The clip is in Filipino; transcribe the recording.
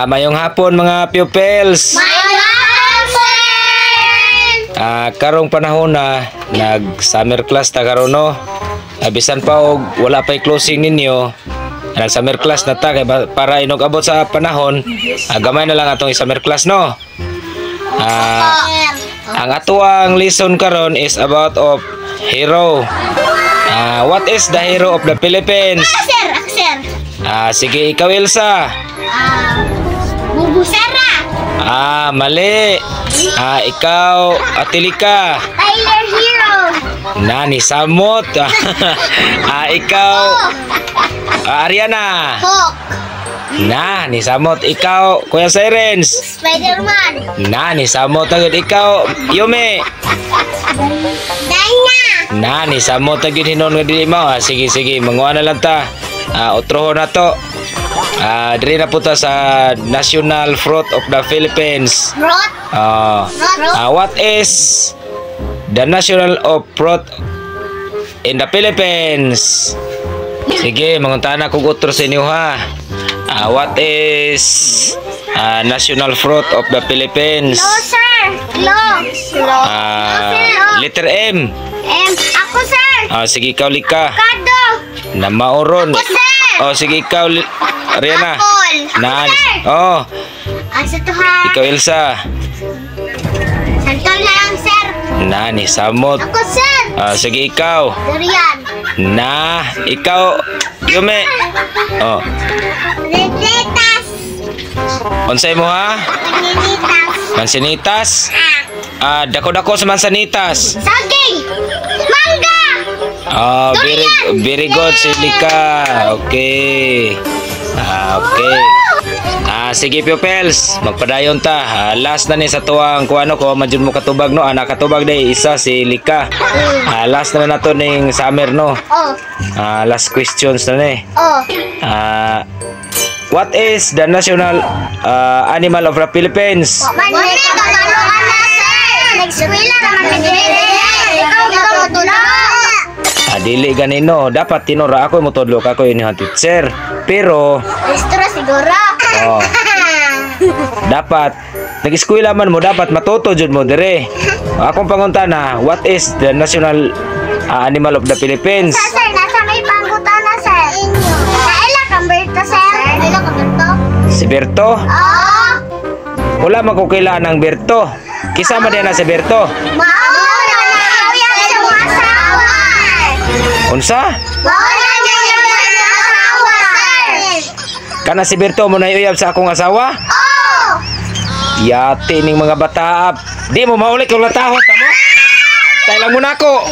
Mayong hapon mga pupils. Mayong hapon! Karong panahon na nag-summer class ta karon no. Bisan pa og wala pa'y closing ninyo. Nag-summer class na ta kay para inog abot sa panahon. Gamay na lang atong summer class no. Ang atuang lesson karon is about of hero. What is the hero of the Philippines? Sir! Sige, ikaw Elsa. Bubusara! Mali. Ikaw Atilika. Tyler Hero! Nani Samot. Ikaw Ariana. Hawk! Nani Samot. Ikaw Kuya Sirens. Spider-Man! Nani Samot agad. Ikaw Yume. Danya! Nani Samot agad hinon nga dili mo. Sige manguha na lang ta. Utroho na to. Diri na po ta sa National Fruit of the Philippines. Rot! What is the national of fruit in the Philippines? Sige, mangunta na kung utro sa inyo ha. What is national fruit of the Philippines? Lo, sir! Lo! Letter M. Ako, sir! Sige, ikaw Lika. Kado! Na mauron. Ako, sir! Sige, ikaw Riana. Apple! Nan. Sir! Asa to ha? Ikaw Elsa. Santol na lang, sir! Nani Samot. Ako, sir! Sige, ikaw. Durian! Ikaw Yume. Letletas! Unsay mo ha? Magninitas! Mansinitas? Dako-dako sa mansanitas. Saging! Mangga! Very good si Lika. Okay. Okay. Sige pupils, magpadayon ta. Last na ni sa tuwang kuano ko madjud mo katubag no. Katubag day isa si Lika. Last na nato ning summer no. Last questions na ni. What is the national animal of the Philippines? Mani, kamalo ka na, sir! Nag-eskwela naman na dire. Ikaw matulog. Dili ganino. Dapat tinura ako mo tudlo ako ini teacher. Pero Maestro siguro. dapat nag-eskwela man mo dapat matuto jud mo dire. Akong pangutana, what is the national animal of the Philippines? Sir, nasa may pangutana, sir. Naila kamberto, sir. Naila kamberto. Si Berto? Oo. Wala man ko kailangan ng Berto. Kisama din na si Berto. Mauna na kuya sa mga asawa. Unsa? Mauna na yung mga asawa, sir. Kana si Berto mo na uyab sa akong asawa? Oo. Yati ning mga bata. Di mo maulit kung latahot mo. Tay lang mo na ako.